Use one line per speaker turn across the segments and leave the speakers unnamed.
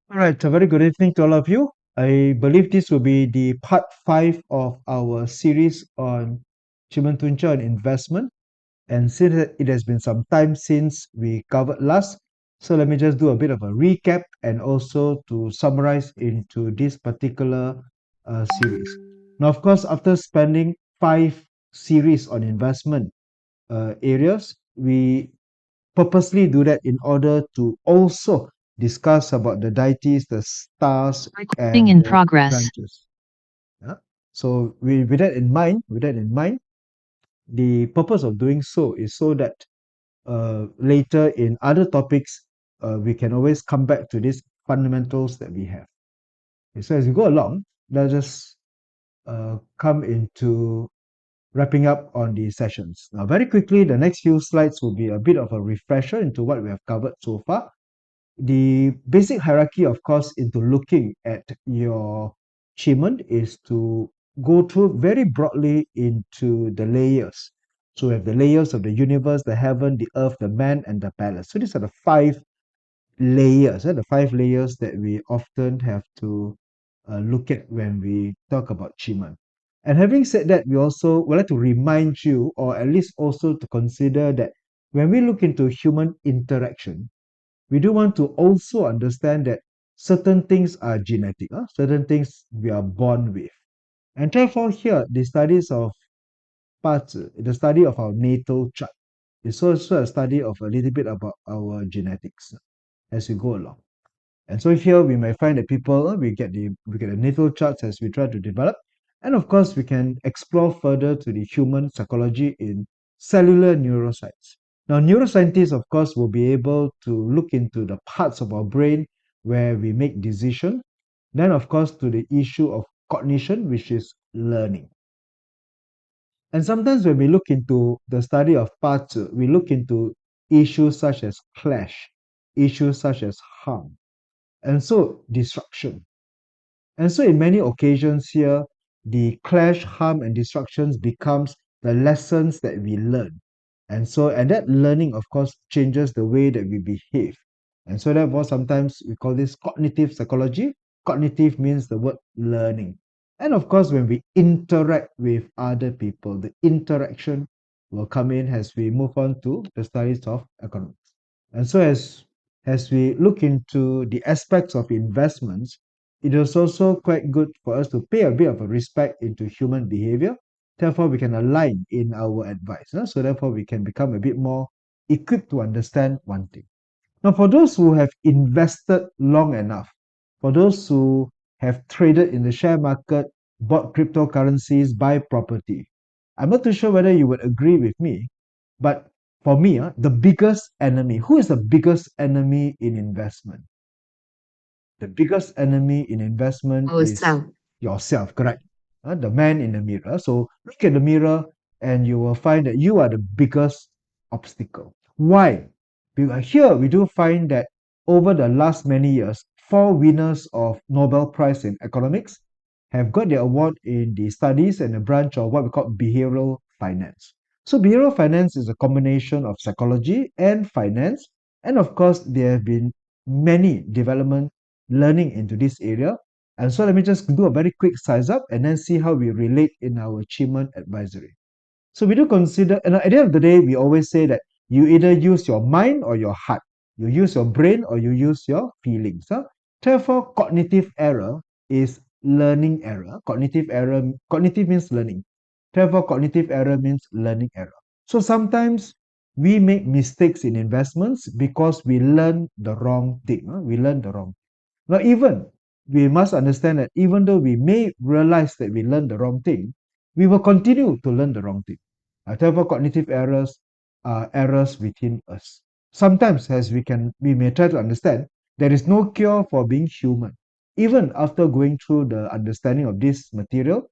All right, a very good evening to all of you. I believe this will be the part 5 of our series on Qi Men Dun Jia and investment. And since it has been some time since we covered last, so let me just do a bit of a recap and also to summarize into this particular series. Now, of course, after spending 5 series on investment areas, we purposely do that in order to also discuss about the deities, the stars,
Recording
and
in
the
progress.
branches. Yeah. So with that in mind, the purpose of doing so is so that later in other topics, we can always come back to these fundamentals that we have. Okay, so as we go along, let's just come into wrapping up on the sessions. Now, very quickly, the next few slides will be a bit of a refresher into what we have covered so far. The basic hierarchy, of course, into looking at your achievement is to go through very broadly into the layers. So we have the layers of the universe, the heaven, the earth, the man, and the palace. So these are the 5 layers, the 5 layers that we often have to look at when we talk about achievement. And having said that, we also would like to remind you, or at least also to consider that when we look into human interaction, we do want to also understand that certain things are genetic, certain things we are born with. And therefore, here, the studies of parts, the study of our natal chart is also a study of a little bit about our genetics as we go along. And so here we may find that people we get the natal charts as we try to develop, and of course we can explore further to the human psychology in cellular neuroscience. Now, neuroscientists, of course, will be able to look into the parts of our brain where we make decision. Then, of course, to the issue of cognition, which is learning. And sometimes when we look into the study of parts, we look into issues such as clash, issues such as harm, and so destruction. And so in many occasions here, the clash, harm, and destructions becomes the lessons that we learn. And that learning, of course, changes the way that we behave. And so therefore, sometimes we call this cognitive psychology. Cognitive means the word learning. And of course, when we interact with other people, the interaction will come in as we move on to the studies of economics. And so as we look into the aspects of investments, it is also quite good for us to pay a bit of a respect into human behavior. Therefore, we can align in our advice. So therefore, we can become a bit more equipped to understand one thing. Now, for those who have invested long enough, for those who have traded in the share market, bought cryptocurrencies, buy property, I'm not too sure whether you would agree with me, but for me, the biggest enemy, who is the biggest enemy in investment? The biggest enemy in investment is
Ourselves.
yourself, correct? The man in the mirror. So look at the mirror and you will find that you are the biggest obstacle. Why? Because here we do find that over the last many years, 4 winners of Nobel Prize in economics have got their award in the studies and the branch of what we call behavioral finance. So behavioral finance is a combination of psychology and finance. And of course, there have been many development learning into this area. And so let me just do a very quick size up and then see how we relate in our achievement advisory. So we do consider, and at the end of the day, we always say that you either use your mind or your heart. You use your brain or you use your feelings. Therefore, cognitive error is learning error. Cognitive means learning. Therefore, cognitive error means learning error. So sometimes we make mistakes in investments because we learn the wrong thing. We learn the wrong. Now, even we must understand that even though we may realize that we learned the wrong thing, we will continue to learn the wrong thing. Therefore, cognitive errors are errors within us. Sometimes, as we may try to understand, there is no cure for being human. Even after going through the understanding of this material,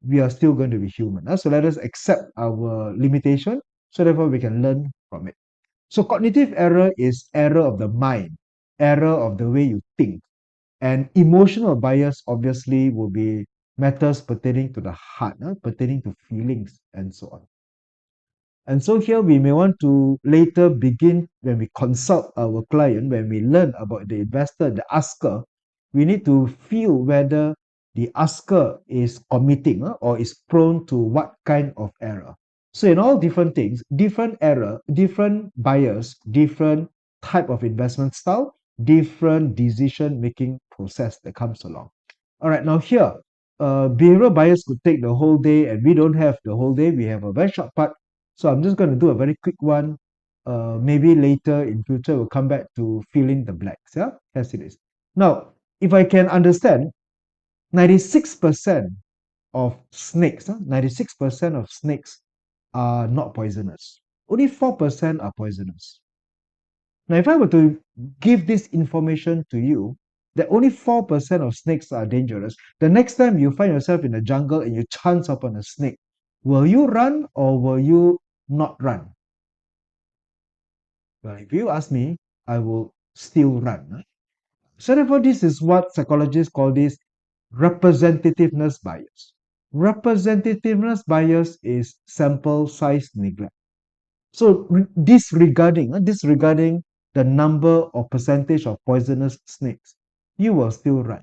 we are still going to be human. So let us accept our limitation, so therefore we can learn from it. So cognitive error is error of the mind, error of the way you think. And emotional bias obviously will be matters pertaining to the heart, pertaining to feelings and so on. And so here we may want to later begin when we consult our client, when we learn about the investor, the asker, we need to feel whether the asker is committing or is prone to what kind of error. So in all different things, different error, different buyers, different type of investment style, different decision making process that comes along. All right, now here, behavioral bias could take the whole day, and we don't have the whole day. We have a very short part. So I'm just going to do a very quick one. Maybe later in future, we'll come back to fill in the blanks. Yeah, as it is. Now, if I can understand, 96% of snakes, 96% of snakes are not poisonous. Only 4% are poisonous. Now, if I were to give this information to you, that only 4% of snakes are dangerous, the next time you find yourself in the jungle and you chance upon a snake, will you run or will you not run? Well, if you ask me, I will still run. So therefore, this is what psychologists call this representativeness bias. Representativeness bias is sample size neglect. So disregarding the number or percentage of poisonous snakes, you will still run.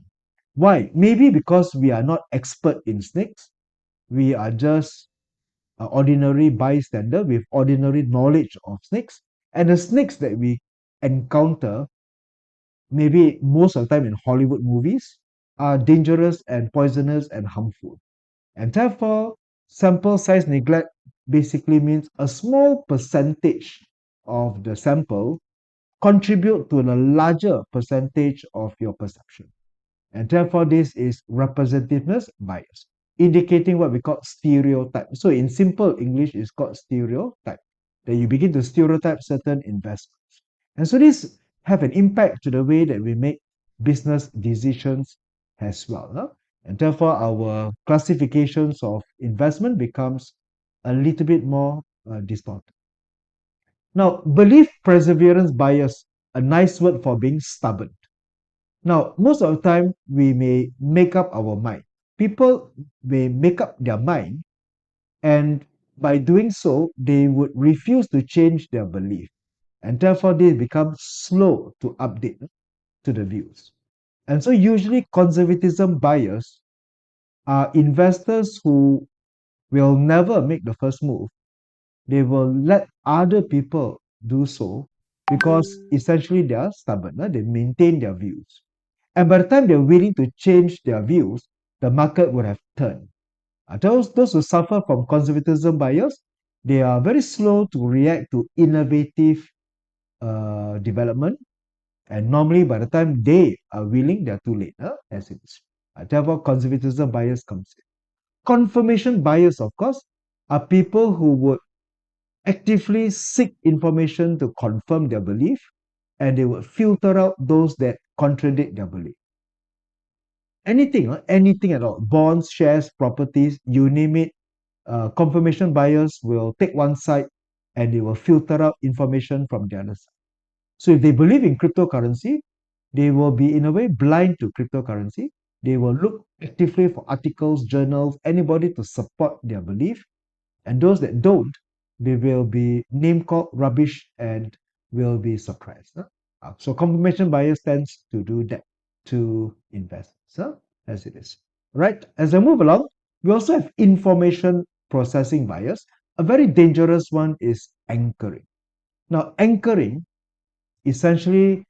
Why? Maybe because we are not expert in snakes. We are just an ordinary bystander with ordinary knowledge of snakes. And the snakes that we encounter, maybe most of the time in Hollywood movies, are dangerous and poisonous and harmful. And therefore, sample size neglect basically means a small percentage of the sample contribute to a larger percentage of your perception. And therefore, this is representativeness bias, indicating what we call stereotype. So in simple English, it's called stereotype, that you begin to stereotype certain investments. And so this have an impact to the way that we make business decisions as well. Huh? And therefore, our classifications of investment becomes a little bit more distorted. Now, belief perseverance bias, a nice word for being stubborn. Now, most of the time, we may make up our mind. People may make up their mind, and by doing so, they would refuse to change their belief. And therefore, they become slow to update to the views. And so, usually, conservatism bias are investors who will never make the first move. They will let other people do so because essentially they are stubborn. They maintain their views. And by the time they're willing to change their views, the market would have turned. Those who suffer from conservatism bias, they are very slow to react to innovative development. And normally, by the time they are willing, they're too late, as it is. Therefore, conservatism bias comes in. Confirmation bias, of course, are people who would actively seek information to confirm their belief, and they would filter out those that contradict their belief. Anything at all, bonds, shares, properties, you name it, confirmation bias will take one side and they will filter out information from the other side. So if they believe in cryptocurrency, they will be in a way blind to cryptocurrency. They will look actively for articles, journals, anybody to support their belief. And those that don't, they will be name called rubbish and will be suppressed. So confirmation bias tends to do that to investors, as it is. Right? As I move along, we also have information processing bias. A very dangerous one is anchoring. Now, anchoring essentially,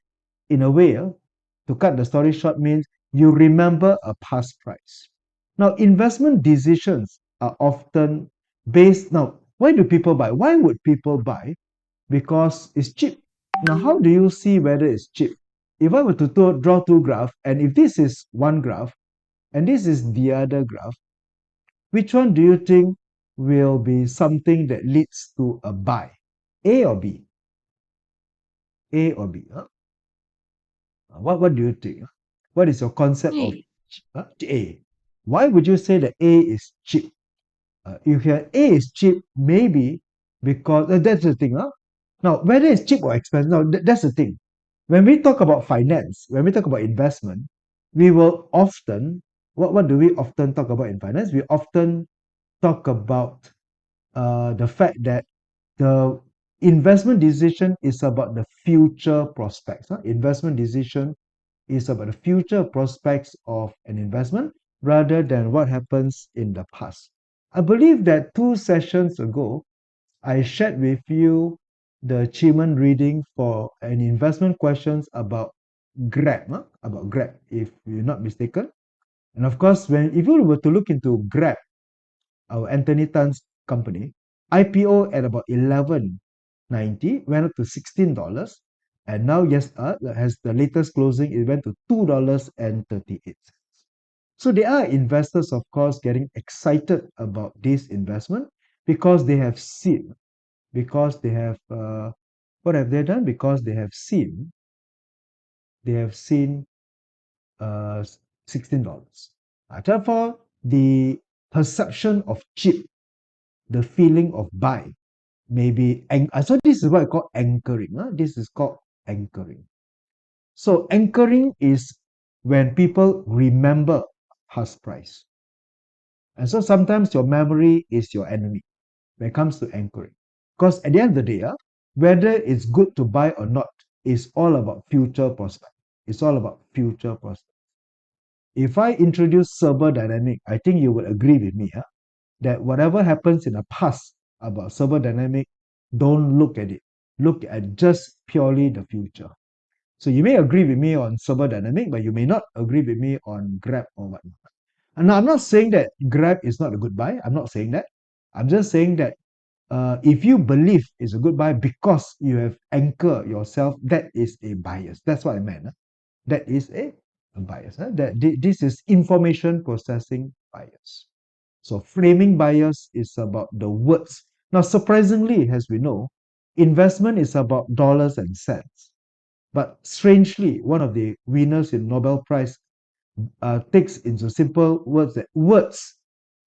in a way, to cut the story short, means you remember a past price. Now, investment decisions are often based. Now, why do people buy? Why would people buy? Because it's cheap. Now, how do you see whether it's cheap? If I were to draw two graphs, and if this is one graph and this is the other graph, which one do you think will be something that leads to a buy? A or B? A or B? What do you think? What is your concept of A? Why would you say that A is cheap? If A is cheap, maybe because that's the thing. Now, whether it's cheap or expensive, now that's the thing. When we talk about finance, when we talk about investment, we will often, what do we often talk about in finance? We often talk about the fact that the investment decision is about the future prospects. Investment decision is about the future prospects of an investment rather than what happens in the past. I believe that 2 sessions ago, I shared with you the achievement reading for an investment questions about Grab, about Grab, if you're not mistaken. And of course, if you were to look into Grab, our Anthony Tan's company, IPO at about 11.90, went up to $16, and now yes, has the latest closing, it went to $2.38. So there are investors, of course, getting excited about this investment because they have seen, what have they done? Because they have seen uh, $16. Therefore, the perception of cheap, the feeling of buy, maybe. So this is what I call anchoring. This is called anchoring. So anchoring is when people remember past price. And so sometimes your memory is your enemy when it comes to anchoring. Because at the end of the day, whether it's good to buy or not is all about future prospect. It's all about future prospect. If I introduce server dynamic, I think you will agree with me that whatever happens in the past about server dynamic, don't look at it. Look at just purely the future. So you may agree with me on server dynamic, but you may not agree with me on Grab or whatnot. And now I'm not saying that Grab is not a good buy. I'm not saying that. I'm just saying that if you believe it's a good buy because you have anchored yourself, that is a bias. That's what I meant. That is a bias. This is information processing bias. So framing bias is about the words. Now, surprisingly, as we know, investment is about dollars and cents. But strangely, one of the winners in Nobel Prize takes into simple words that words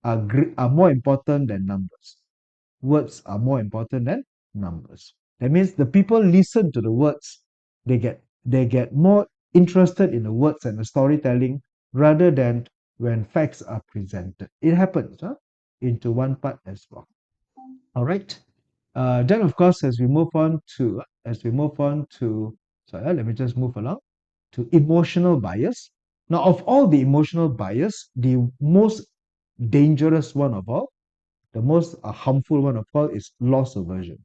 are more important than numbers. Words are more important than numbers. That means the people listen to the words, they get more interested in the words and the storytelling rather than when facts are presented. It happens into one part as well. All right. Then of course, sorry, let me just move along to emotional bias. Now, of all the emotional bias, the most dangerous one of all, the most harmful one of all is loss aversion.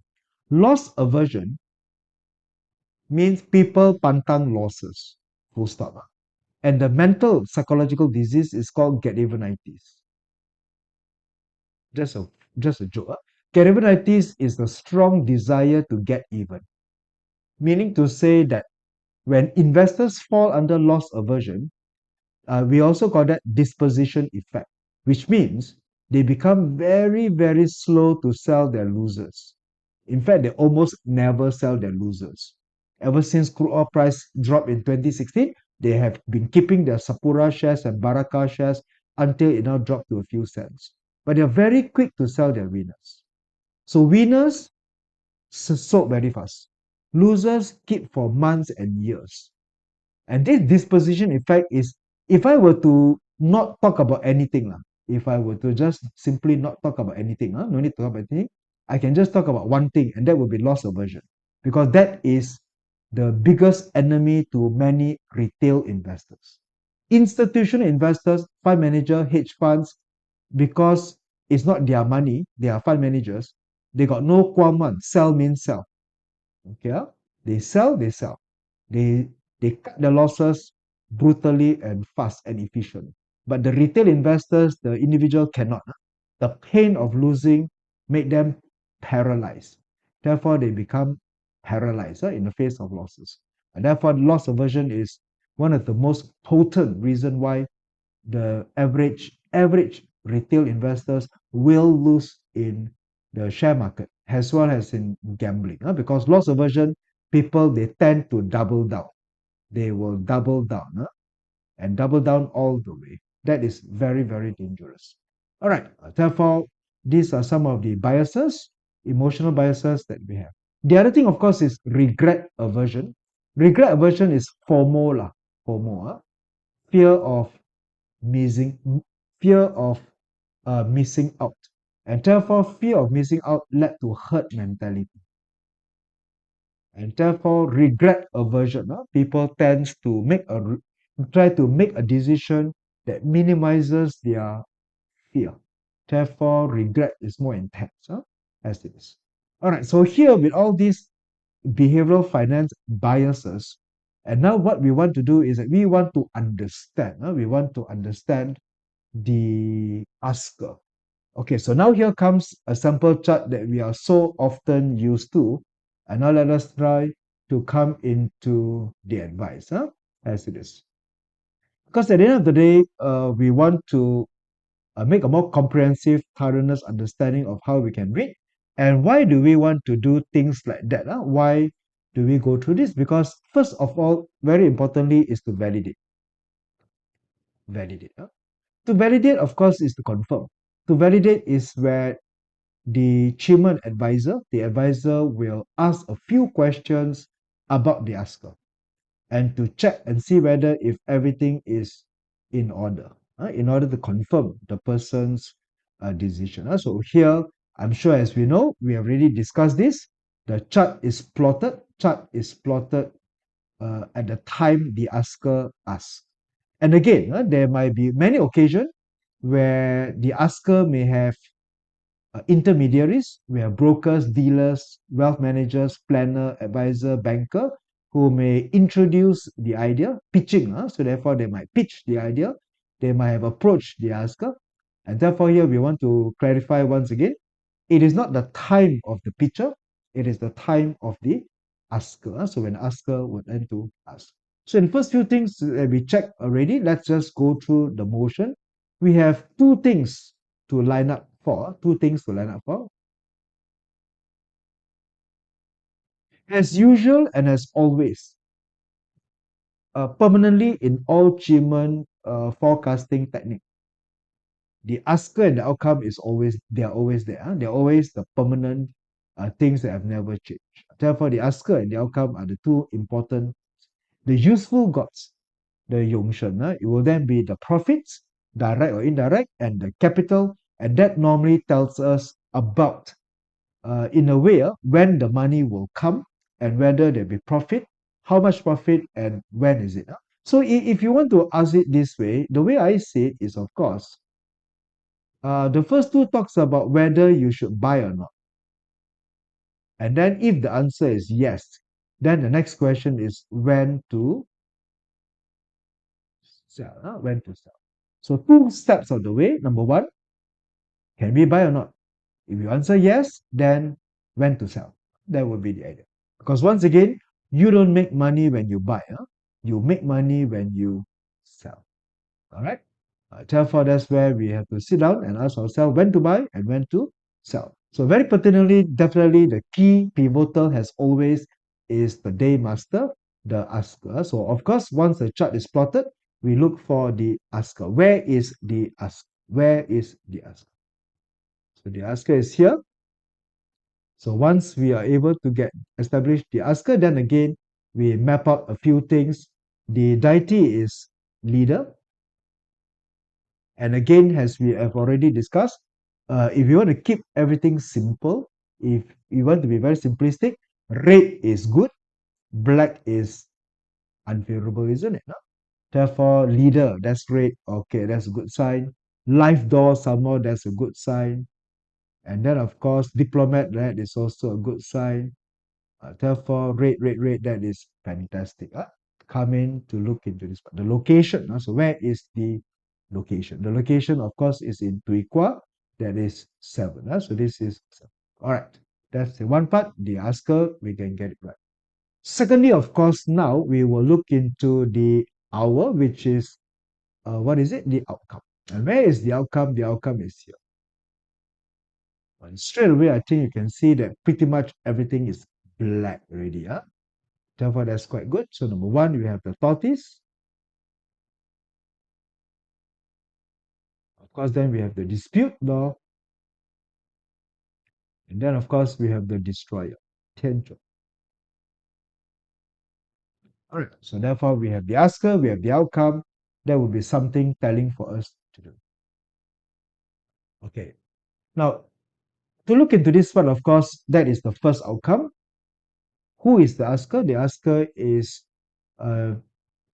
Loss aversion means people pantang losses, full stop. And the mental psychological disease is called get-evenitis. Just a just a joke. Get-evenitis is the strong desire to get even, meaning to say that when investors fall under loss aversion, we also call that disposition effect, which means they become very, very slow to sell their losers. In fact, they almost never sell their losers. Ever since crude oil price dropped in 2016, they have been keeping their Sapura shares and Baraka shares until it now dropped to a few cents. But they're very quick to sell their winners. So winners sold very fast. Losers keep for months and years. And this disposition effect is, if I were to not talk about anything, if I were to just simply not talk about anything, no need to talk about anything, I can just talk about one thing, and that would be loss aversion. Because that is the biggest enemy to many retail investors. Institutional investors, fund manager, hedge funds, because it's not their money, they are fund managers, they got no qualm one. Sell means sell. Okay, they sell, they sell. They cut the losses brutally and fast and efficient. But the retail investors, the individual cannot. The pain of losing make them paralyzed. Therefore, they become paralyzed in the face of losses. And therefore, loss aversion is one of the most potent reason why the average retail investors will lose in the share market as well as in gambling. Because loss aversion, people they tend to double down. They will double down and double down all the way. That is very, very dangerous. All right. Therefore, these are some of the biases, emotional biases that we have. The other thing, of course, is regret aversion. Regret aversion is FOMO lah. FOMO, fear of missing, fear of missing out, and therefore fear of missing out led to herd mentality. And therefore regret aversion. People tends to make try to make a decision that minimizes their fear. Therefore, regret is more intense, as it is. All right, so here with all these behavioral finance biases, and now what we want to do is that we want to understand. We want to understand the asker. Okay, so now here comes a sample chart that we are so often used to. And now let us try to come into the advice, as it is. Because at the end of the day, we want to make a more comprehensive, thoroughness understanding of how we can read. And why do we want to do things like that? Why do we go through this? Because first of all, very importantly, is to validate. Validate. To validate, of course, is to confirm. To validate is where the Qi Men advisor, the advisor will ask a few questions about the asker and to check and see whether if everything is in order to confirm the person's decision. So here, I'm sure as we know, we have already discussed this. The chart is plotted. Chart is plotted at the time the asker asks. And again, there might be many occasions where the asker may have intermediaries. We have brokers, dealers, wealth managers, planner, advisor, banker who may introduce the idea, pitching. So therefore, they might pitch the idea. They might have approached the asker. And therefore, here we want to clarify once again, it is not the time of the pitcher, it is the time of the asker. So when asker would end to ask. So in the first few things that we checked already, let's just go through the motion. We have two things to line up for. Two things to line up for. As usual and as always, permanently in all Qi Men forecasting technique, the asker and the outcome is always, they are always there. They're always the permanent things that have never changed. Therefore, the asker and the outcome are the two important, the useful gods, the Yongshen. It will then be the profits, direct or indirect, and the capital. And that normally tells us about, in a way, when the money will come and whether there be profit, how much profit, and when is it. So if you want to ask it this way, the way I see it is, of course, the first two talks about whether you should buy or not. And then if the answer is yes, then the next question is when to sell. When to sell. So two steps of the way. Number one, can we buy or not? If you answer yes, then when to sell. That would be the idea. Because once again, you don't make money when you buy. You make money when you sell. All right. Therefore, that's where we have to sit down and ask ourselves when to buy and when to sell. So very pertinently, definitely the key pivotal has always is the day master, the asker. So of course, once the chart is plotted, we look for the asker. Where is the asker? Where is the asker? So the asker is here. So once we are able to get established the asker, then again, we map out a few things. The deity is leader. And again, as we have already discussed, if you want to keep everything simple, if you want to be very simplistic, red is good, black is unfavorable, isn't it? No? Therefore, leader, that's red. Okay, that's a good sign. Life door, somehow, that's a good sign. And then, of course, diplomat, that is also a good sign. Therefore, red, that is fantastic. Come in to look into this. The location. So where is the location? The location, of course, is in Tuikwa. That is 7. So this is 7. All right. That's the one part. The asker, we can get it right. Secondly, of course, now we will look into the hour, which is, what is it? The outcome. And where is the outcome? The outcome is here. And straight away, I think you can see that pretty much everything is black already. Therefore, that's quite good. So number one, we have the tortoise. Of course, then we have the dispute law. And then, of course, we have the destroyer, Tianzhou. All right. So therefore, we have the asker, we have the outcome. That would be something telling for us to do. Okay. Now, to look into this one, of course, that is the first outcome. Who is the asker? The asker is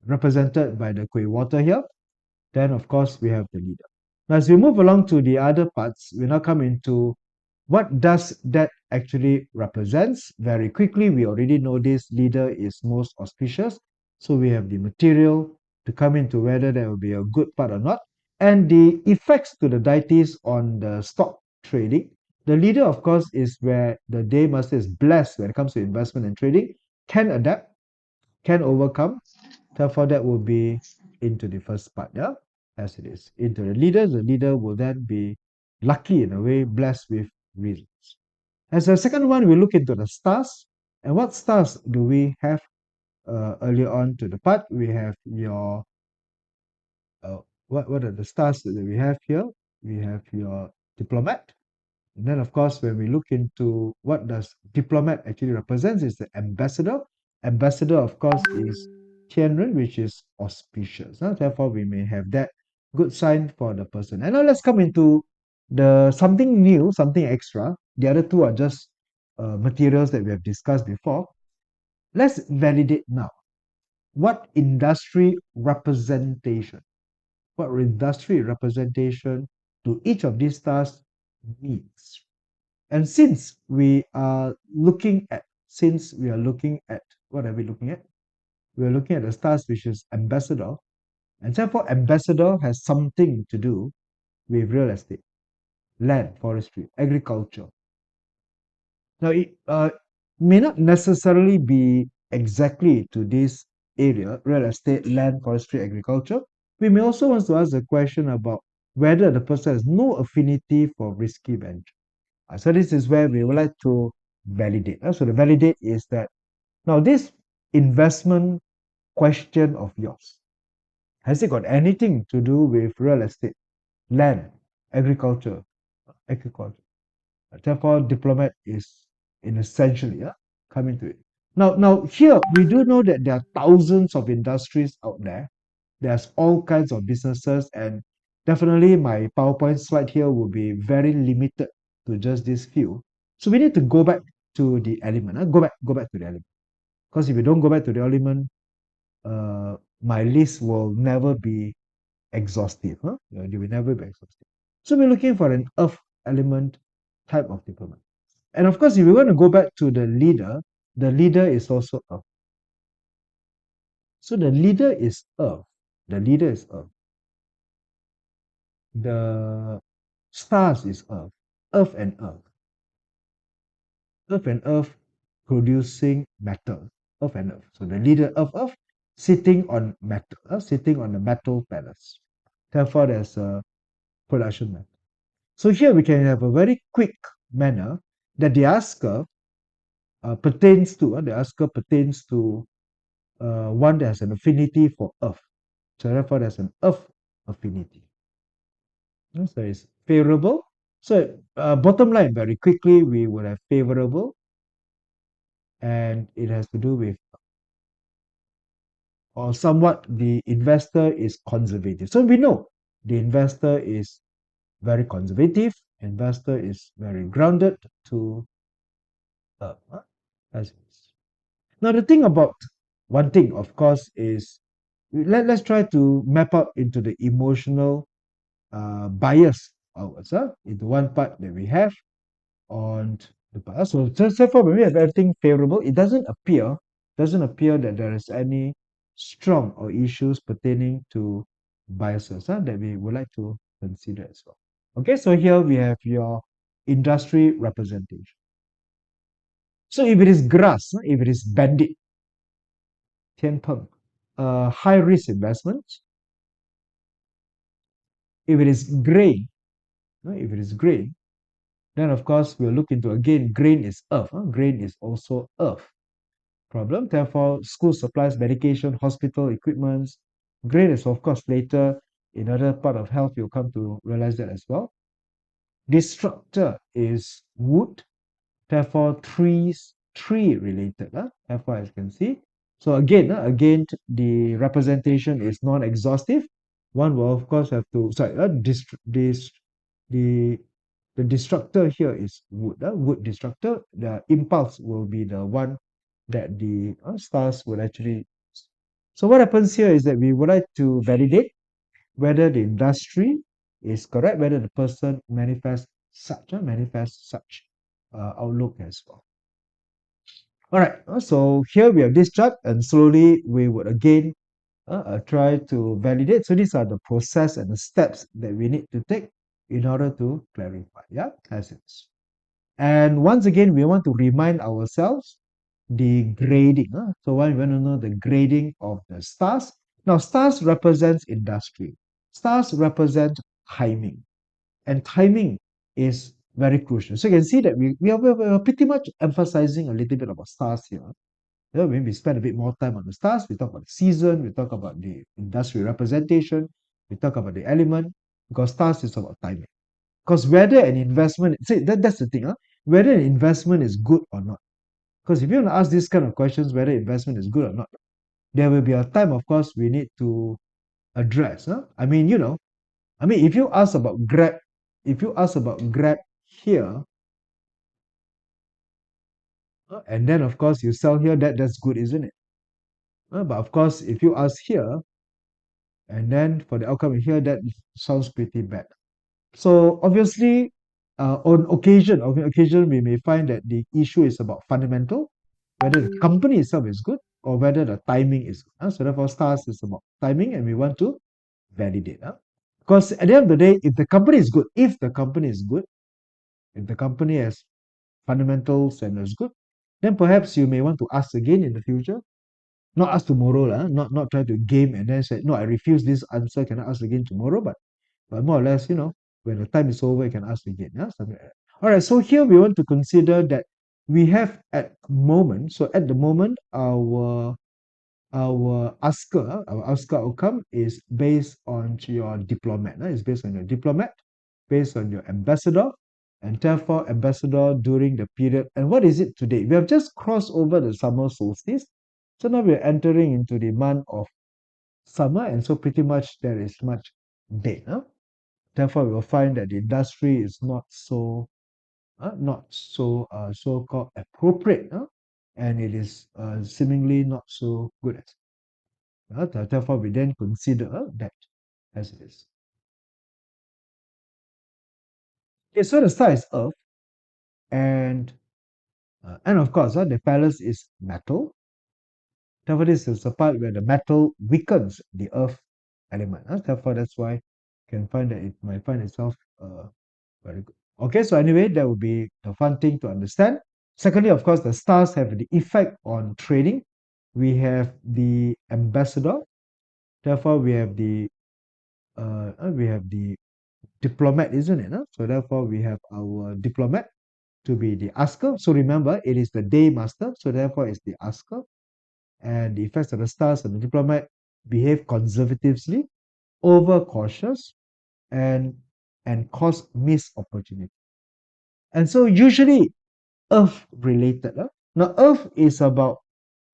represented by the Kueh water here. Then, of course, we have the leader. Now, as we move along to the other parts, we now come into what does that actually represents. Very quickly, we already know this leader is most auspicious. So we have the material to come into whether there will be a good part or not, and the effects to the deities on the stock trading. The leader, of course, is where the day master is blessed when it comes to investment and trading, can adapt, can overcome. Therefore, that will be into the first part, yeah, as it is. Into the leader will then be lucky in a way, blessed with reasons. As the second one, we look into the stars. And what stars do we have earlier on to the part? We have your, what are the stars that we have here? We have your diplomat. And then, of course, when we look into what does diplomat actually represents, is the ambassador. Ambassador, of course, is Tianren, which is auspicious. Therefore, we may have that good sign for the person. And now let's come into the something new, something extra. The other two are just materials that we have discussed before. Let's validate now. What industry representation? What industry representation do each of these stars means? And since we are looking at, what are we looking at? We are looking at the stars, which is ambassador. And therefore, ambassador has something to do with real estate, land, forestry, agriculture. Now, it may not necessarily be exactly to this area, real estate, land, forestry, agriculture. We may also want to ask the question about whether the person has no affinity for risky venture. So this is where we would like to validate. So the validate is that now this investment question of yours, has it got anything to do with real estate, land, agriculture, agriculture? Therefore, diplomat is in essentially coming to it. Now here we do know that there are thousands of industries out there. There's all kinds of businesses, and definitely my PowerPoint slide here will be very limited to just this few. So we need to go back to the element. Go back to the element. Because if you don't go back to the element, my list will never be exhaustive. It will never be exhaustive. So we're looking for an earth element type of diplomat. And of course, if we want to go back to the leader is also earth. So the leader is earth. The leader is earth. The stars is earth. Earth and earth. Earth and earth producing metal. Earth and earth. So the leader of earth sitting on metal, sitting on the metal palace. Therefore, there's a production metal. So here we can have a very quick manner that the asker pertains to. The asker pertains to one that has an affinity for earth. So therefore, there's an earth affinity. So it's favorable. So bottom line, very quickly, we would have favorable, and it has to do with, or somewhat, the investor is conservative. So we know the investor is very conservative. Investor is very grounded to as it is. Now the thing about one thing, of course, is let's try to map out into the emotional bias outwards, into one part that we have on the past. So therefore, when we have everything favorable, it doesn't appear that there is any strong or issues pertaining to biases that we would like to consider as well. Okay, so here we have your industry representation. So if it is grass, if it is bandit, Tianpeng, high risk investments. If it is grain, if it is grain, then of course we'll look into, again, grain is earth. Grain is also earth problem. Therefore, school supplies, medication, hospital equipments. Grain is, of course, later in other part of health, you'll come to realize that as well. Destructor is wood. Therefore, tree related. Therefore, as you can see. So again, the representation is non-exhaustive. One will, of course, have to, sorry, the destructor here is wood. Wood destructor. The impulse will be the one that the stars will actually So what happens here is that we would like to validate whether the industry is correct, whether the person manifests such outlook as well. All right, so here we have this chart, and slowly we would again try to validate. So these are the process and the steps that we need to take in order to clarify, yeah, as it is. And once again, we want to remind ourselves the grading. So one, we want to know the grading of the stars. Now, stars represents industry. Stars represent timing. And timing is very crucial. So you can see that we are pretty much emphasizing a little bit about stars here. When we spend a bit more time on the stars, we talk about the season, we talk about the industry representation, we talk about the element, because stars is about timing. Because whether an investment, see, that's the thing, whether an investment is good or not. Because if you want to ask these kind of questions, whether investment is good or not, there will be a time, of course, we need to address. I mean, if you ask about Grab, here, and then of course you sell here, that's good, isn't it? But of course, if you ask here, and then for the outcome here, that sounds pretty bad. So obviously, on occasion, we may find that the issue is about fundamental, whether the company itself is good or whether the timing is good. So therefore, stars is about timing, and we want to validate. Because at the end of the day, if the company is good, if the company has fundamentals and is good, then perhaps you may want to ask again in the future. Not ask tomorrow, not try to game and then say, no, I refuse this answer, can I ask again tomorrow? But more or less, when the time is over, you can ask again. Yeah, something like that. All right, so here we want to consider that we have at the moment, our asker outcome is based on your diplomat. It's based on your diplomat, based on your ambassador, and therefore ambassador during the period. And what is it today? We have just crossed over the summer solstice. So now we're entering into the month of summer, and so pretty much there is much dead. Therefore, we will find that the industry is not so so-called appropriate, and it is seemingly not so good as. Therefore, we then consider that as it is. Okay, so the star is Earth, and of course, the palace is metal. Therefore, this is the part where the metal weakens the Earth element. Therefore, that's why you can find that it might find itself very good. Okay, so anyway, that would be the fun thing to understand. Secondly, of course, the stars have the effect on trading. We have the ambassador. Therefore, we have the diplomat, isn't it? So therefore, we have our diplomat to be the asker. So remember, it is the day master. So therefore, it's the asker. And the effects of the stars and the diplomat behave conservatively, overcautious, and cause missed opportunity. And so usually Earth related. Now Earth is about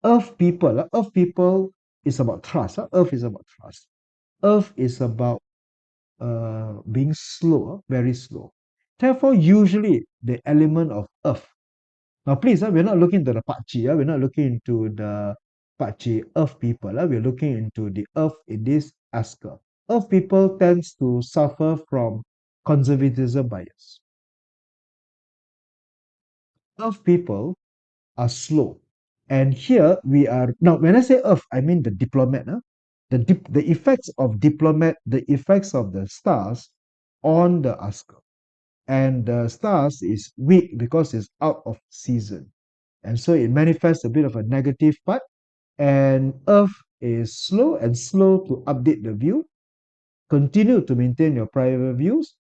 Earth people. Earth people is about trust. Earth is about trust. Earth is about being slow, very slow. Therefore, usually the element of Earth. Now, please, we're not looking into the Pakchi. We're not looking into the Pakchi Earth people. We're looking into the Earth in this asker. Earth people tends to suffer from conservatism bias. Earth people are slow. And here we are now. When I say Earth, I mean the diplomat. The effects of diplomat, the effects of the stars on the asker. And the stars is weak because it's out of season. And so it manifests a bit of a negative part. And Earth is slow to update the view, continue to maintain your prior views,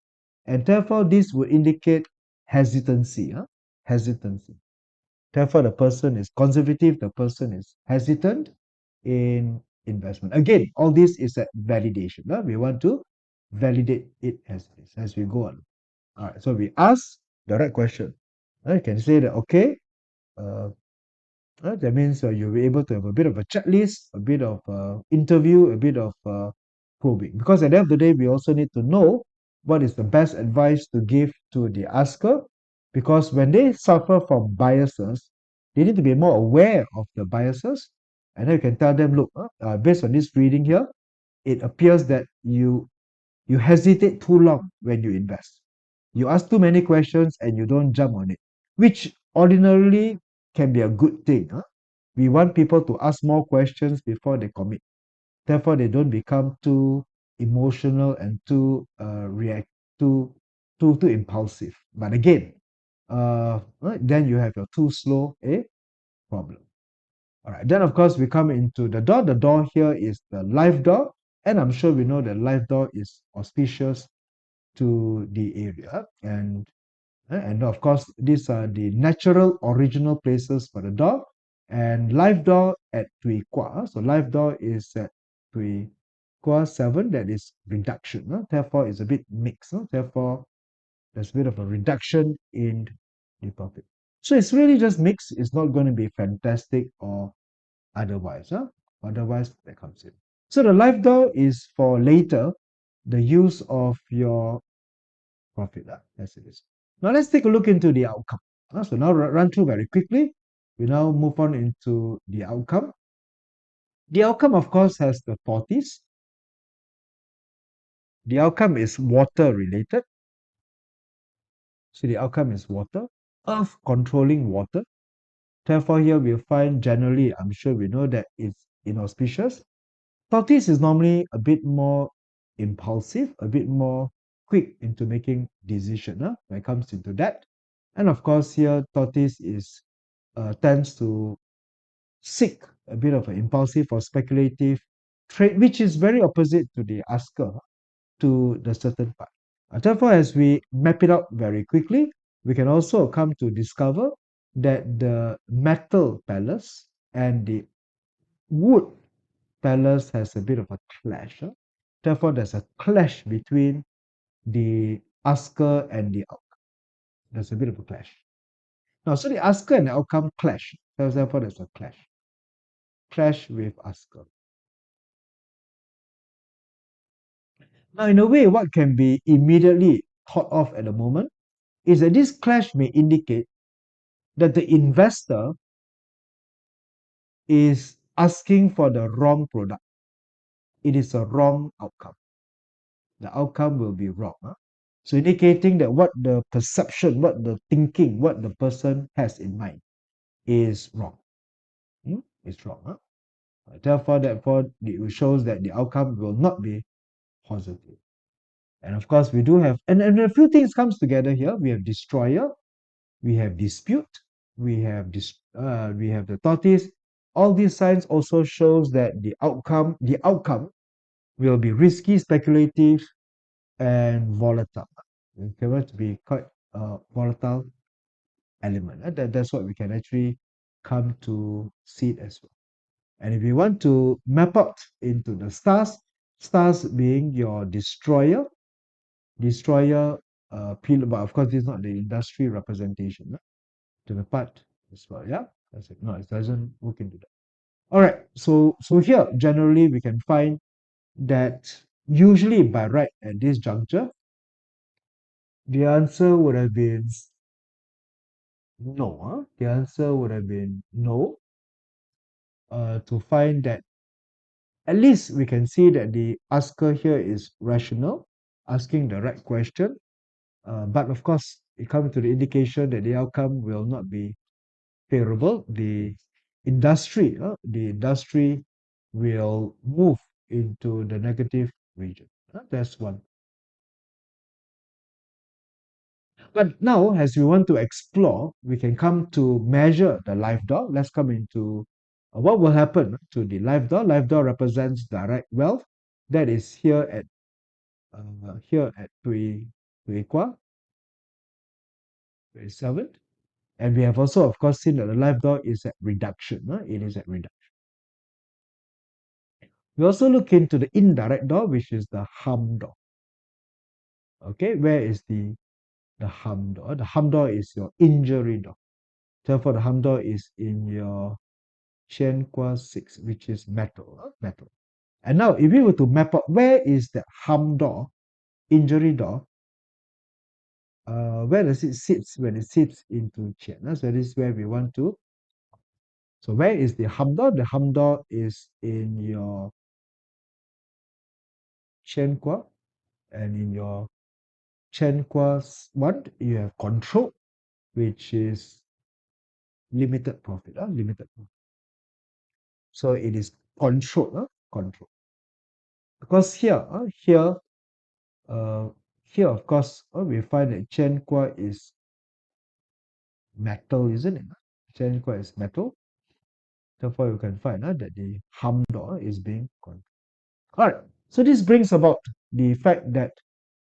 and therefore this would indicate hesitancy. Hesitancy. Therefore, the person is conservative, the person is hesitant in investment. Again, all this is a validation. We want to validate it as we go on. All right, so we ask the right question. You can say that, okay, uh, that means you'll be able to have a bit of a checklist, a bit of interview, a bit of probing. Because at the end of the day, we also need to know what is the best advice to give to the asker. Because when they suffer from biases, they need to be more aware of the biases And then you can tell them, look, based on this reading here, it appears that you hesitate too long when you invest. You ask too many questions and you don't jump on it, which ordinarily can be a good thing. We want people to ask more questions before they commit. Therefore, they don't become too emotional and too react too impulsive. But again, then you have your too slow a problem. All right. Then of course we come into the door. The door here is the life door, and I'm sure we know that life door is auspicious to the area, and of course these are the natural original places for the door, and life door at Tui Kwa. So life door is at Tui Kwa 7, that is reduction. Therefore, it's a bit mixed. Therefore, there's a bit of a reduction in the profit. So it's really just mixed. It's not going to be fantastic or otherwise. Otherwise, that comes in. So the life door is for later, the use of your profit. As it is. Now let's take a look into the outcome. So now run through very quickly. We now move on into the outcome. The outcome, of course, has the 40s. The outcome is water related. So the outcome is water. Earth controlling water. Therefore, here we'll find generally, I'm sure we know that it's inauspicious. Tortoise is normally a bit more impulsive, a bit more quick into making decision when it comes into that. And of course, here tortoise is tends to seek a bit of an impulsive or speculative trade, which is very opposite to the asker, to the certain part. Therefore, as we map it out very quickly, we can also come to discover that the metal palace and the wood palace has a bit of a clash. Therefore, there's a clash between the asker and the outcome. There's a bit of a clash. Now, so the asker and the outcome clash. Therefore, there's a clash. Clash with asker. Now, in a way, what can be immediately thought of at the moment is that this clash may indicate that the investor is asking for the wrong product. It is a wrong outcome. The outcome will be wrong. So indicating that what the perception, what the thinking, what the person has in mind is wrong. It's wrong. Therefore, it shows that the outcome will not be positive. And of course, we do have, and a few things comes together here. We have destroyer, we have dispute, we have the tortoise. All these signs also shows that the outcome will be risky, speculative, and volatile. It can be quite a volatile element. That's what we can actually come to see it as well. And if you want to map out into the stars, stars being your destroyer, but of course this is not the industry representation to the part as well. Yeah, that's it. No, it doesn't look into that. All right. So here generally we can find that usually by right at this juncture, the answer would have been no. The answer would have been no. To find that at least we can see that the asker here is rational, asking the right question. But of course, it comes to the indication that the outcome will not be favorable. The industry will move into the negative region. That's one. But now, as we want to explore, we can come to measure the life door. Let's come into what will happen to the life door. Life door represents direct wealth. That is here at Tui Kwa, 27. And we have also, of course, seen that the life door is at reduction. It is at reduction. We also look into the indirect door, which is the harm door. Okay, where is the harm door? The harm door is your injury door. Therefore, the harm door is in your Qian Kwa 6, which is metal. And now, if we were to map out where is the harm door, injury door, where does it sit when it sits into Qian? So this is where we want to So where is the hamda? The hamda is in your chen kwa, and in your chen kwa's one, you have control, which is limited profit, limited profit. So it is control, control. Because uh, here of course, we find that chen kwa is metal, isn't it? Chen kwa is metal. Therefore, you can find that the hamda is being controlled. All right. So this brings about the fact that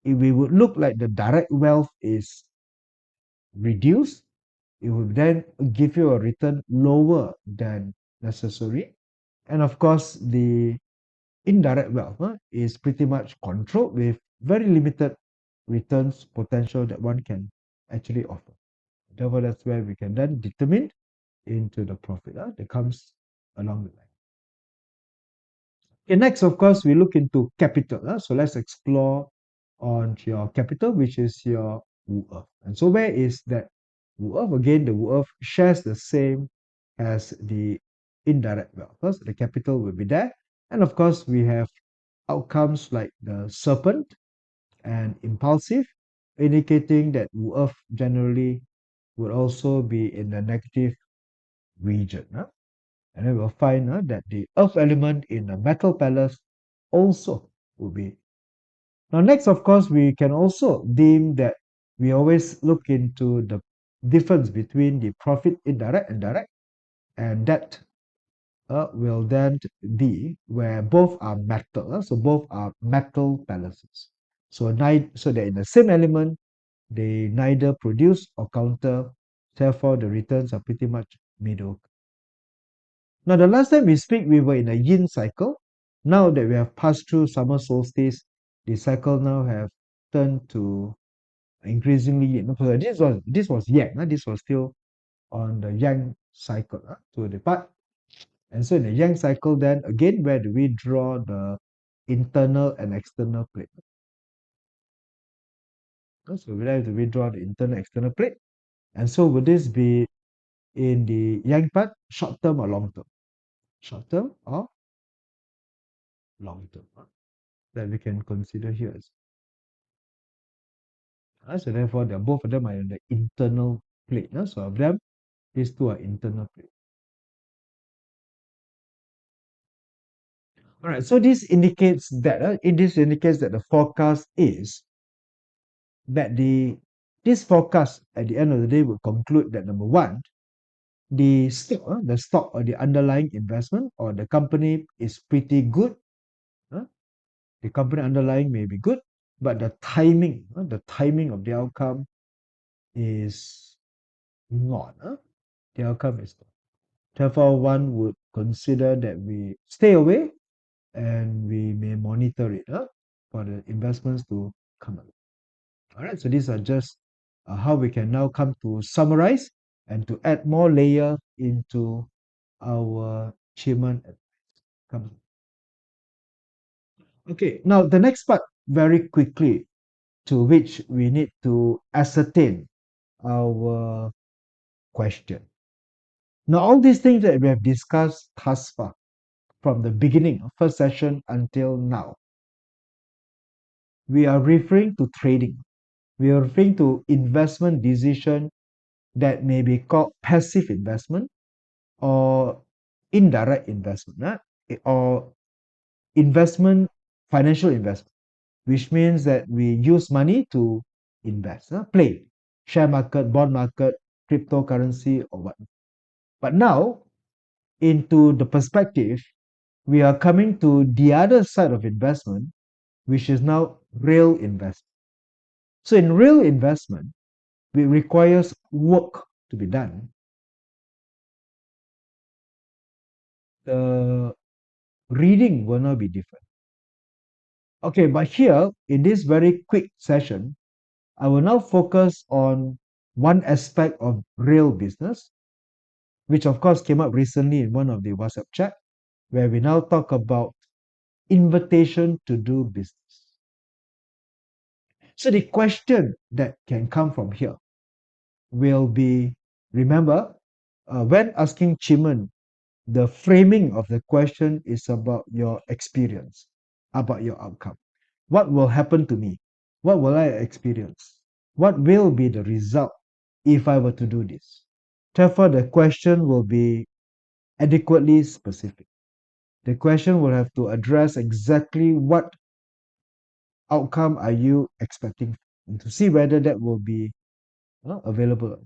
if we would look like the direct wealth is reduced, it would then give you a return lower than necessary. And of course, the indirect wealth is pretty much controlled with very limited returns potential that one can actually offer. Therefore, that's where we can then determine into the profit that comes along the line. Okay, next, of course, we look into capital. So let's explore on your capital, which is your Wu. And so where is that Wu? Again, the Wu shares the same as the indirect wealth. First, the capital will be there. And of course, we have outcomes like the serpent and impulsive, indicating that Wu generally would also be in the negative region. And then we'll find that the earth element in the metal palace also will be. Now, next, of course, we can also deem that we always look into the difference between the profit indirect and direct, and that will then be where both are metal. So both are metal palaces. So they're in the same element, they neither produce or counter, therefore the returns are pretty much mediocre. Now, the last time we speak, we were in a yin cycle. Now that we have passed through summer solstice, the cycle now have turned to increasingly yin. So this was yang. This was still on the yang cycle to the part. And so in the yang cycle, then again, where do we draw the internal and external plate? So we have to withdraw the internal external plate. And so would this be in the yang part, short term or long term? Short term or long term? That we can consider here. So therefore, both of them are in the internal plate. So of them, these two are internal plate. All right. So this indicates that the forecast is that this forecast at the end of the day will conclude that number one, the stock or the underlying investment or the company is pretty good. The company underlying may be good, but the timing of the outcome is not. The outcome is not. Therefore, one would consider that we stay away and we may monitor it for the investments to come up. All right, so these are just how we can now come to summarize and to add more layer into our achievement. Okay, now the next part, very quickly, to which we need to ascertain our question. Now, all these things that we have discussed thus far, from the beginning of first session until now, we are referring to trading. We are referring to investment decision that may be called passive investment or indirect investment, or investment, financial investment, which means that we use money to invest, play, share market, bond market, cryptocurrency, or what. But now, into the perspective, we are coming to the other side of investment, which is now real investment. So in real investment, it requires work to be done. The reading will not be different. Okay, but here in this very quick session, I will now focus on one aspect of real business, which of course came up recently in one of the WhatsApp chat, where we now talk about invitation to do business. So the question that can come from here will be, remember, when asking Qi Men, the framing of the question is about your experience, about your outcome. What will happen to me? What will I experience? What will be the result if I were to do this? Therefore, the question will be adequately specific. The question will have to address exactly what outcome are you expecting, and to see whether that will be available.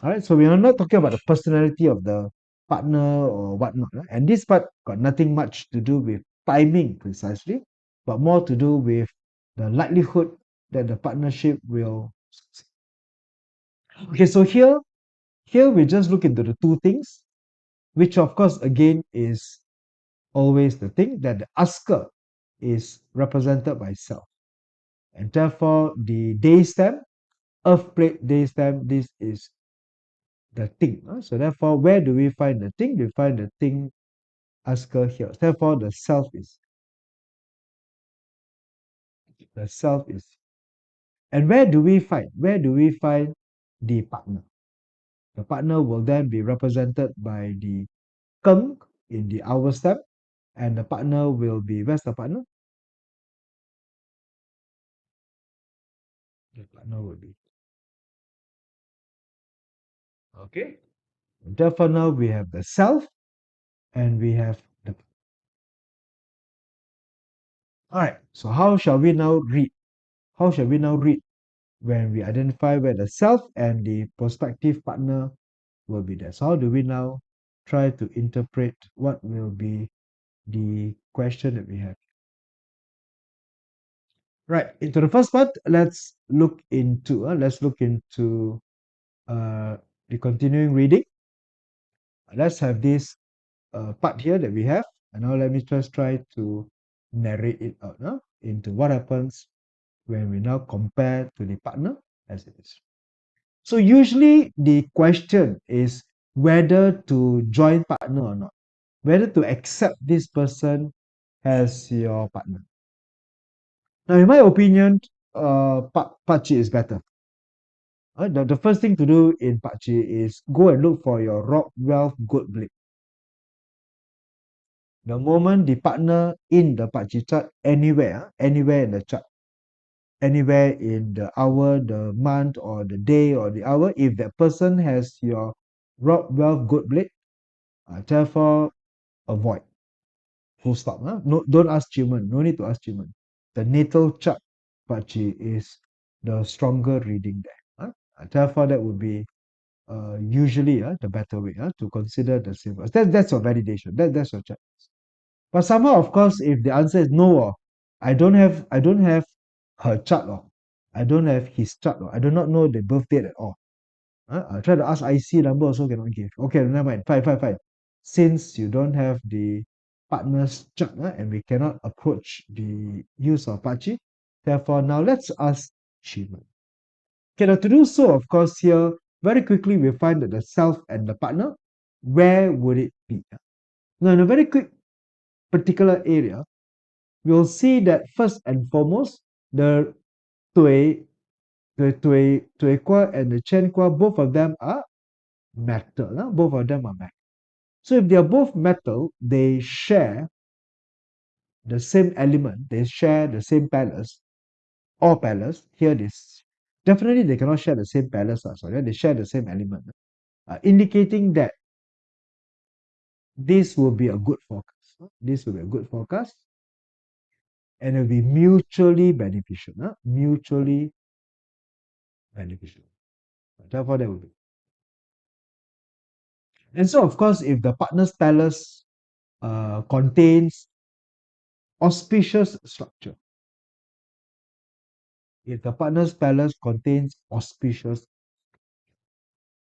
All right, so we are not talking about the personality of the partner or whatnot, right? And this part got nothing much to do with timing precisely, but more to do with the likelihood that the partnership will succeed. Okay, so here we just look into the two things, which of course again is always the thing that the asker is represented by self, and therefore the day stamp, earth plate day stamp, this is the thing. So therefore, where do we find the thing? We find the thing asker here. Therefore, the self is. And where do we find? Where do we find the partner? The partner will then be represented by the keng in the hour step, and the partner will be, where's the partner? The partner will be. Okay. And therefore, now we have the self and we have the. All right. So how shall we now read? How shall we now read when we identify where the self and the prospective partner will be there? So how do we now try to interpret what will be the question that we have? Right. Into the first part, let's look into the continuing reading. Let's have this part here that we have, and now let me just try to narrate it out into what happens when we now compare to the partner as it is. So usually the question is whether to join partner or not, whether to accept this person as your partner. Now, in my opinion, Pakcik is better. The first thing to do in Pakcik is go and look for your rock, wealth, good blade. The moment the partner in the Pakcik chart, anywhere in the chart, anywhere in the hour, the month, or the day, or the hour, if that person has your rock, wealth, good blade, therefore avoid. Full stop. No, don't ask Qi Men. No need to ask Qi Men. The natal chart Pakcik is the stronger reading there. Therefore, that would be usually the better way to consider the symbols. That's your validation. That's your chart. But somehow, of course, if the answer is no, or I don't have her chart, or I don't have his chart, or I do not know the birth date at all. I try to ask IC number also cannot give. Okay, never mind. Fine. Since you don't have the partner's chart and we cannot approach the use of Pakcik, therefore now let's ask Qi Men. Okay, now to do so, of course, here very quickly we find that the self and the partner, where would it be? Now, in a very quick particular area, we'll see that first and foremost, the Tui Kwa and the Chen Kwa, both of them are metal. Both of them are metal. So if they are both metal, they share the same element, they share the same palace, or palace. Here this definitely they cannot share the same palace, sorry, they share the same element, indicating that this will be a good forecast. This will be a good forecast, and it will be mutually beneficial. Mutually beneficial. Therefore, that will be. And so, of course, if the partner's palace contains auspicious structure, if the partner's palace contains auspicious,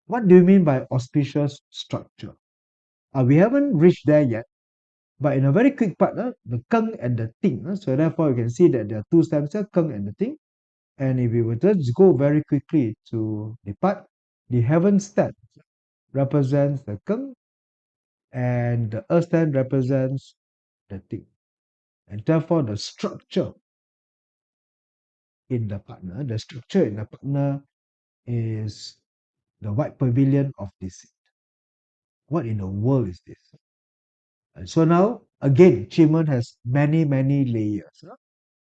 what do you mean by auspicious structure? We haven't reached there yet, but in a very quick part, the keng and the ting. So therefore, you can see that there are two stem cells, keng and the ting. And if we were to just go very quickly to the part, the heaven stem represents the keng, and the earth stem represents the ting. And therefore, the structure in the partner is the white pavilion of deceit. What in the world is this? And so now, again, Qi Men has many, many layers.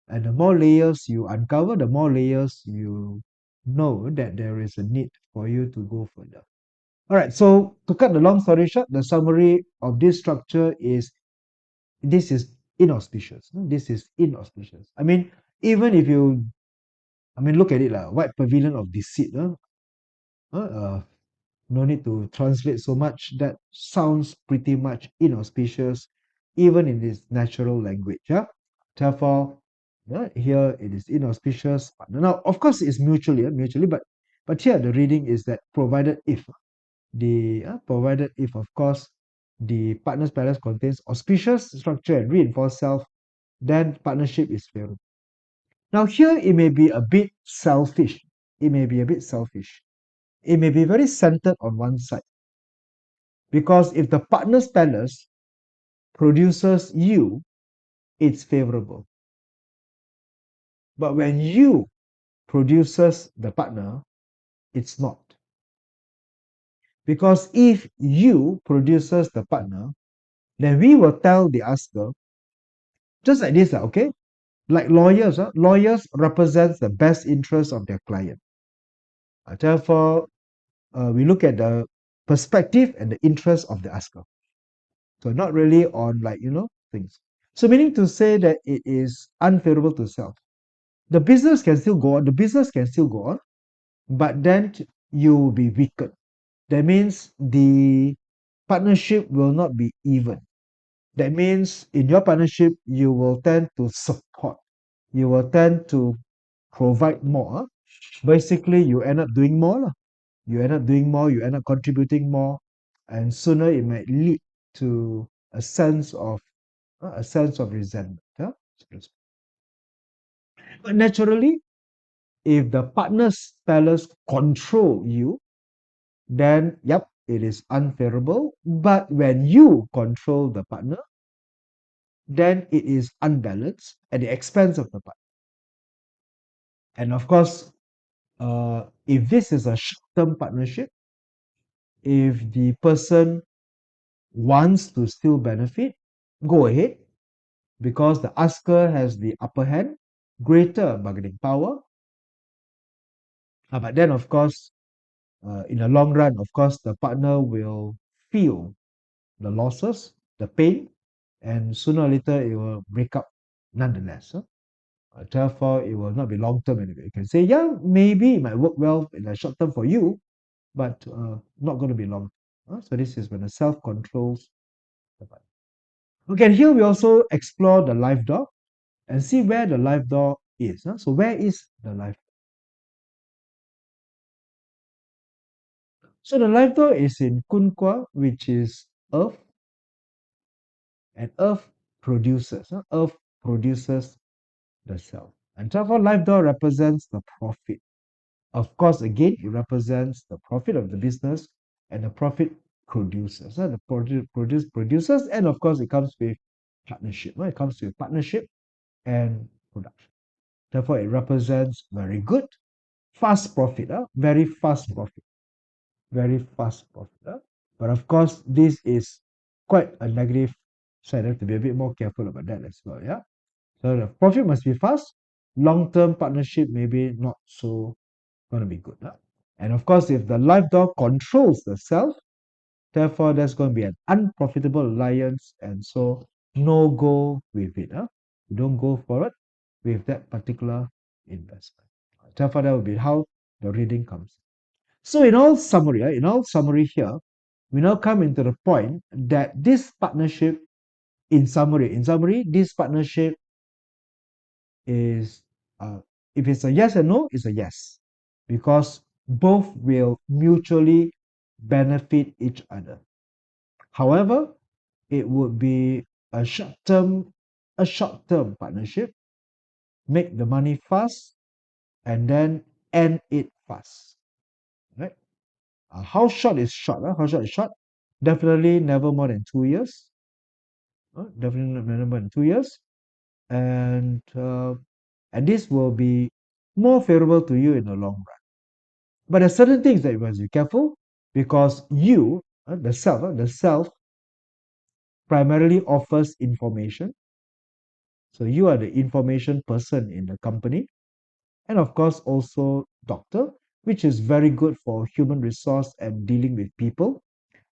And the more layers you uncover, the more layers you know that there is a need for you to go further. All right, so to cut the long story short, the summary of this structure is this is inauspicious. This is inauspicious. I mean, even if you, look at it, white pavilion of deceit. No need to translate so much. That sounds pretty much inauspicious, even in this natural language. Yeah? Therefore, here it is inauspicious. Now, of course, it's mutually, but here the reading is that provided if, of course, the partner's palace contains auspicious structure and reinforced self, then partnership is favorable. Now, here it may be a bit selfish. It may be a bit selfish. It may be very centered on one side. Because if the partner's palace produces you, it's favorable. But when you produces the partner, it's not. Because if you produces the partner, then we will tell the asker, just like this, okay? Like lawyers, lawyers represent the best interest of their client. Therefore, we look at the perspective and the interest of the asker. So not really on things. So meaning to say that it is unfavorable to self. The business can still go on. The business can still go on, but then you will be weakened. That means the partnership will not be even. That means in your partnership, you will tend to support. You will tend to provide more. Basically, you end up doing more. You end up doing more. You end up contributing more, and sooner it might lead to a sense of resentment. Yeah? But naturally, if the partner's palace control you, then yep, it is unfavorable. But when you control the partner, then it is unbalanced at the expense of the partner. And of course, if this is a short-term partnership, if the person wants to still benefit, go ahead, because the asker has the upper hand, greater bargaining power. But then, of course, in the long run, of course, the partner will feel the losses, the pain, and sooner or later it will break up nonetheless. Therefore, it will not be long term anyway. You can say, yeah, maybe it might work well in the short term for you, but not going to be long. So this is when the self controls the partner. Okay, and here we also explore the life door and see where the life door is. So where is the life? So the life door is in Kunqua, which is earth, and earth produces. Earth produces the self. And therefore, life door represents the profit. Of course, again, it represents the profit of the business and the profit producers. The producers, and of course, it comes with partnership. It comes with partnership and production. Therefore, it represents very good, fast profit. Very fast profit. Very fast profit. But of course, this is quite a negative side. I have to be a bit more careful about that as well. Yeah. So the profit must be fast. Long-term partnership maybe not so going to be good. And of course, if the life door controls the self, therefore there's going to be an unprofitable alliance, and so no go with it. You don't go forward with that particular investment. Therefore, that will be how the reading comes. So in all summary here, we now come into the point that this partnership, in summary, this partnership is, if it's a yes and no, it's a yes, because both will mutually benefit each other. However, it would be a short-term partnership, make the money fast, and then end it fast. Right? How short is short? How short is short? Definitely never more than 2 years. Definitely never more than 2 years, and this will be more favorable to you in the long run. But there are certain things that you must be careful, because you The self primarily offers information. So you are the information person in the company, and of course also doctor, which is very good for human resource and dealing with people.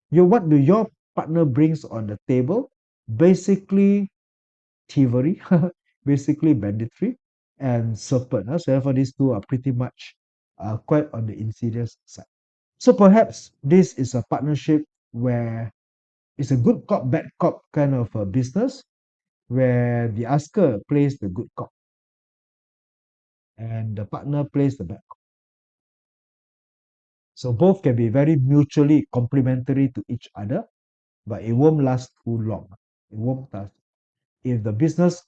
What do your partner brings on the table? Basically thievery, basically banditry and serpent. So therefore these two are pretty much quite on the insidious side. So perhaps this is a partnership where it's a good cop, bad cop kind of a business where the asker plays the good cop and the partner plays the bad cop. So both can be very mutually complementary to each other, but it won't last too long. It won't last. If the business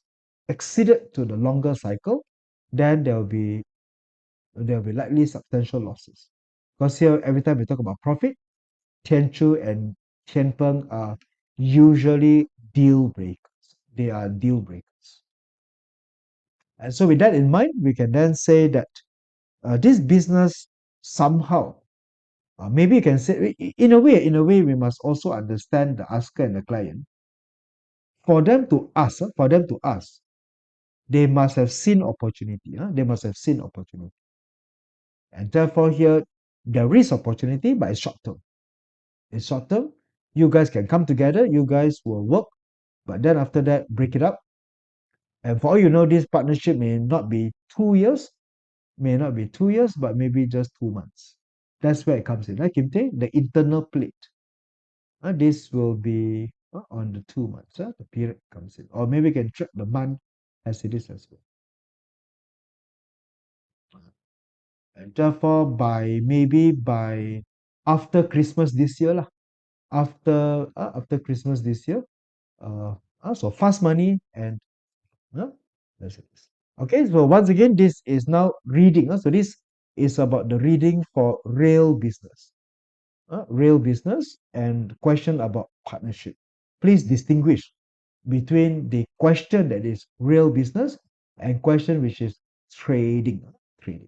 exceeded to the longer cycle, then there will be likely substantial losses. Because here, every time we talk about profit, Tianchu and Tianpeng are usually deal breakers. They are deal breakers. And so with that in mind, we can then say that this business somehow, maybe you can say, in a way, we must also understand the asker and the client. For them to ask, they must have seen opportunity. They must have seen opportunity. And therefore here, there is opportunity, but it's short term. It's short term. You guys can come together, you guys will work, but then after that, break it up. And for all you know, this partnership may not be 2 years, but maybe just 2 months. That's where it comes in. Like Kim Tae, the internal plate. This will be on the 2 months. The period comes in. Or maybe you can track the month as it is as well. And therefore, maybe by after Christmas this year, lah. After Christmas this year, so fast money and that's it. Okay, so once again, this is now reading. So this is about the reading for real business and question about partnership. Please distinguish between the question that is real business and question which is trading. Trading.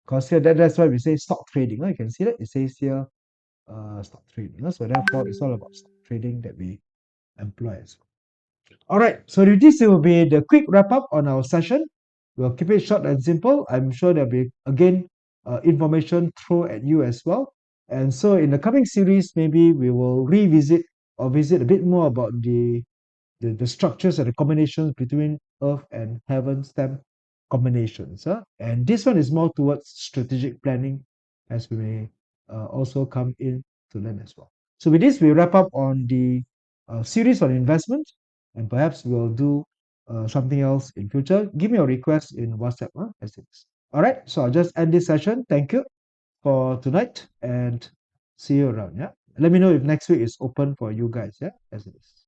Because here that's why we say stock trading. You can see that it says here stock trading. So therefore, it's all about stock trading that we employ as well. All right. So this will be the quick wrap up on our session. We'll keep it short and simple. I'm sure there'll be again information thrown at you as well. And so in the coming series, maybe we will revisit or visit a bit more about the structures and the combinations between earth and heaven stem combinations. And this one is more towards strategic planning, as we may also come in to learn as well. So with this, we wrap up on the series on investment, and perhaps we'll do something else in future. Give me a request in WhatsApp as it is. All right, so I'll just end this session. Thank you for tonight, and see you around. Yeah, let me know if next week is open for you guys. Yeah, as it is.